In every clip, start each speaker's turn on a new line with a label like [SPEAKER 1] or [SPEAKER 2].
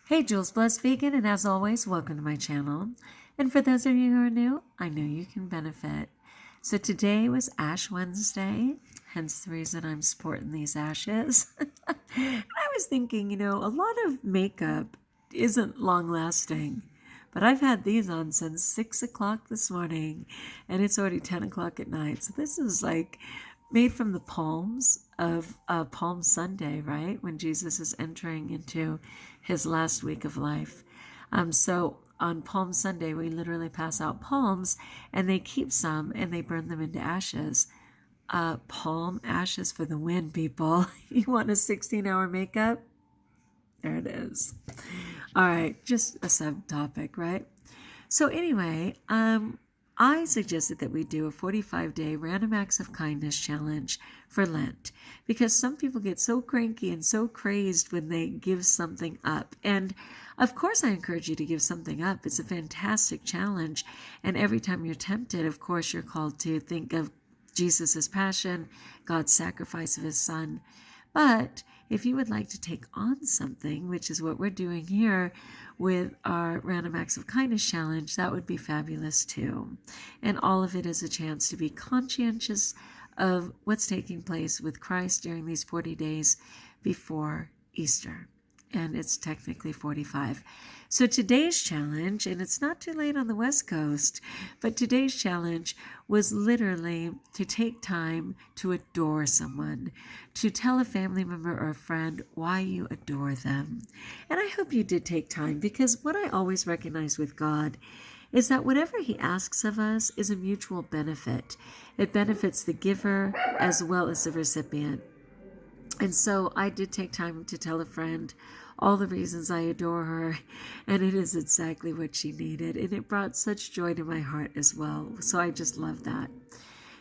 [SPEAKER 1] Hey, Jules Blessed Vegan, and as always, welcome to my channel. And for those of you who are new, I know you can benefit. So today was Ash Wednesday, hence the reason I'm sporting these ashes. I was thinking, a lot of makeup isn't long lasting, but I've had these on since 6 o'clock this morning, and it's already 10 o'clock at night. So this is like made from the palms of Palm Sunday, right? When Jesus is entering into his last week of life. So on Palm Sunday, we literally pass out palms, and they keep some and they burn them into ashes. Palm ashes for the win, people. You want a 16-hour makeup? There it is. All right, just a subtopic, right? So anyway, I suggested that we do a 45-day random acts of kindness challenge for Lent because some people get so cranky and so crazed when they give something up. And of course, I encourage you to give something up. It's a fantastic challenge. And every time you're tempted, of course, you're called to think of Jesus' passion, God's sacrifice of his son. But if you would like to take on something, which is what we're doing here with our Random Acts of Kindness challenge, that would be fabulous too. And all of it is a chance to be conscientious of what's taking place with Christ during these 40 days before Easter. And it's technically 45. So today's challenge, and it's not too late on the West Coast, but today's challenge was literally to take time to adore someone, to tell a family member or a friend why you adore them. And I hope you did take time, because what I always recognize with God is that whatever he asks of us is a mutual benefit. It benefits the giver as well as the recipient. And so I did take time to tell a friend all the reasons I adore her, and it is exactly what she needed. And it brought such joy to my heart as well. So I just love that.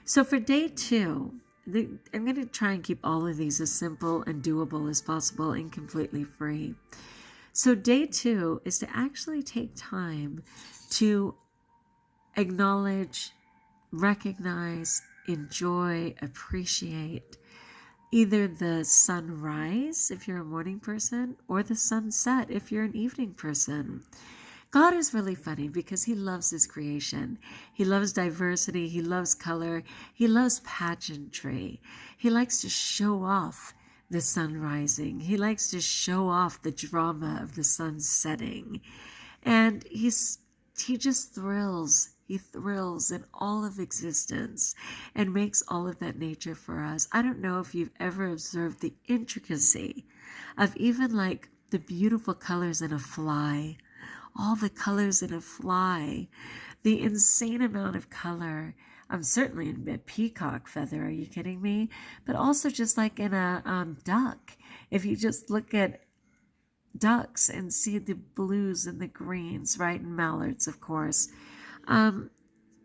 [SPEAKER 1] So for day 2, I'm going to try and keep all of these as simple and doable as possible and completely free. So day 2 is to actually take time to acknowledge, recognize, enjoy, appreciate either the sunrise, if you're a morning person, or the sunset, if you're an evening person. God is really funny because he loves his creation. He loves diversity. He loves color. He loves pageantry. He likes to show off the sun rising. He likes to show off the drama of the sun setting. And he just thrills. He thrills in all of existence and makes all of that nature for us. I don't know if you've ever observed the intricacy of even like the beautiful colors in a fly, all the colors in a fly, the insane amount of color. I'm certainly in a peacock feather. Are you kidding me? But also just like in a duck. If you just look at ducks and see the blues and the greens, right? And mallards, of course.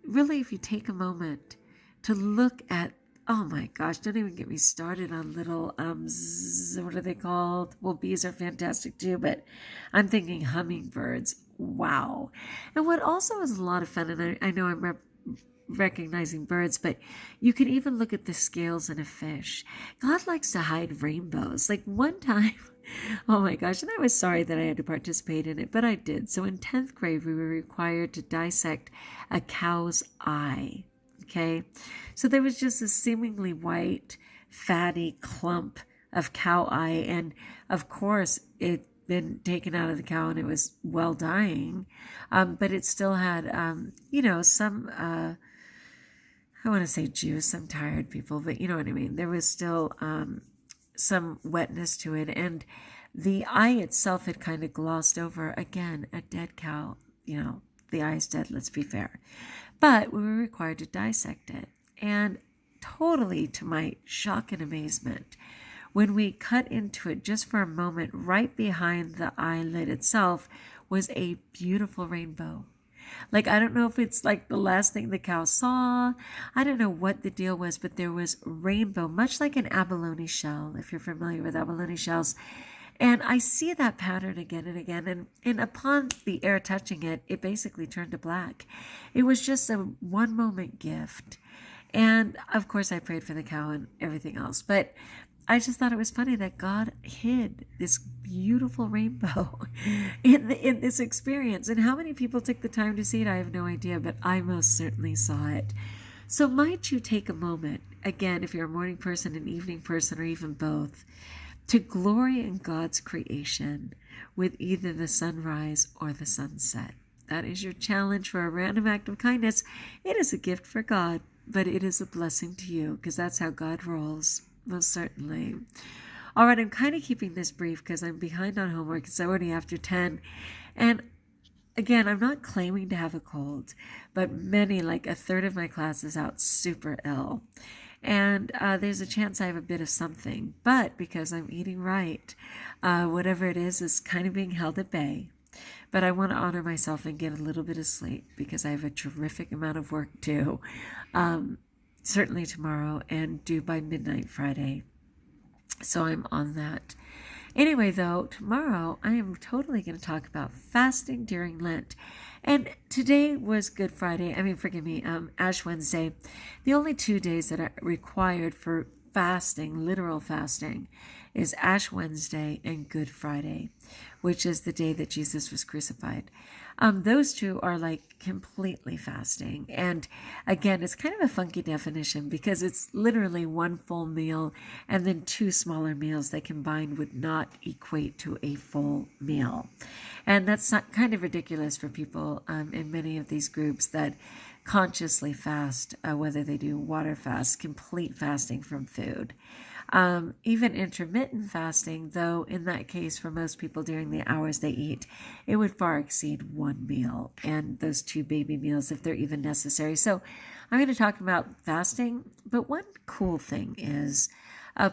[SPEAKER 1] Really, if you take a moment to look at, oh my gosh, don't even get me started on little, what are they called? Well, bees are fantastic too, but I'm thinking hummingbirds. Wow. And what also is a lot of fun, and I know I'm recognizing birds, but you can even look at the scales in a fish. God likes to hide rainbows. Like one time, oh my gosh, and I was sorry that I had to participate in it, but I did. So in 10th grade, we were required to dissect a cow's eye. Okay, so there was just a seemingly white, fatty clump of cow eye, and of course it been taken out of the cow and it was well dying, but it still had, some, I want to say juice. I'm tired, people, but you know what I mean. There was still some wetness to it, and the eye itself had kind of glossed over. Again, a dead cow, the eye's dead, let's be fair. But we were required to dissect it, and totally to my shock and amazement, when we cut into it just for a moment, right behind the eyelid itself was a beautiful rainbow. Like, I don't know if it's like the last thing the cow saw. I don't know what the deal was, but there was rainbow, much like an abalone shell, if you're familiar with abalone shells. And I see that pattern again and again. And upon the air touching it, it basically turned to black. It was just a one moment gift. And of course, I prayed for the cow and everything else. But I just thought it was funny that God hid this beautiful rainbow in this experience. And how many people took the time to see it, I have no idea, but I most certainly saw it. So might you take a moment, again, if you're a morning person, an evening person, or even both, to glory in God's creation with either the sunrise or the sunset. That is your challenge for a random act of kindness. It is a gift for God, but it is a blessing to you because that's how God rolls, most certainly. All right, I'm kind of keeping this brief because I'm behind on homework. It's already after 10. And again, I'm not claiming to have a cold, but many, like a third of my class is out super ill. And there's a chance I have a bit of something. But because I'm eating right, whatever it is kind of being held at bay. But I want to honor myself and get a little bit of sleep because I have a terrific amount of work due, certainly tomorrow and due by midnight Friday. So I'm on that. Anyway, though, tomorrow I am totally going to talk about fasting during Lent. And today was Good Friday. Ash Wednesday. The only 2 days that are required for fasting, literal fasting, is Ash Wednesday and Good Friday, which is the day that Jesus was crucified. Those two are like completely fasting. And again, it's kind of a funky definition because it's literally one full meal and then 2 smaller meals that combined would not equate to a full meal. And that's not kind of ridiculous for people in many of these groups that consciously fast, whether they do water fast, complete fasting from food. Even intermittent fasting, though in that case for most people during the hours they eat, it would far exceed 1 meal and those 2 baby meals if they're even necessary. So I'm going to talk about fasting, but one cool thing is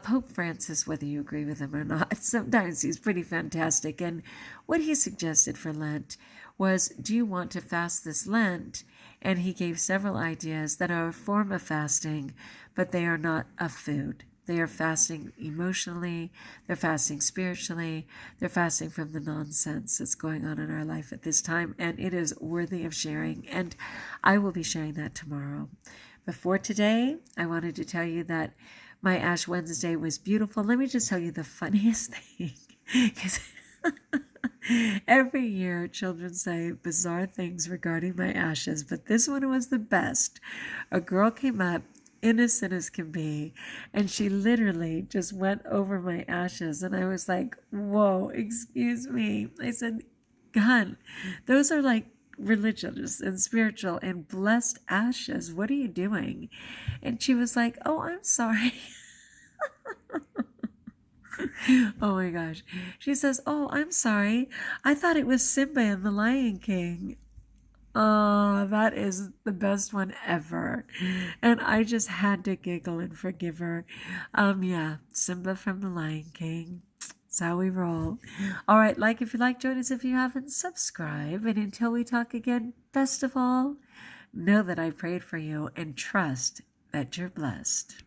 [SPEAKER 1] Pope Francis, whether you agree with him or not, sometimes he's pretty fantastic. And what he suggested for Lent was, do you want to fast this Lent? And he gave several ideas that are a form of fasting, but they are not of food. They are fasting emotionally, they're fasting spiritually, they're fasting from the nonsense that's going on in our life at this time, and it is worthy of sharing, and I will be sharing that tomorrow. Before today, I wanted to tell you that my Ash Wednesday was beautiful. Let me just tell you the funniest thing, because every year children say bizarre things regarding my ashes, but this one was the best. A girl came up, innocent as can be, and she literally just went over my ashes, and I was like, whoa, excuse me. I said, God, those are like religious and spiritual and blessed ashes. What are you doing? And she was like, oh, I'm sorry. Oh my gosh. She says, oh, I'm sorry. I thought it was Simba and the Lion King. Oh, that is the best one ever. And I just had to giggle and forgive her. Yeah, Simba from the Lion King. That's how we roll. All right, like if you like, join us if you haven't, subscribe. And until we talk again, best of all, know that I prayed for you and trust that you're blessed.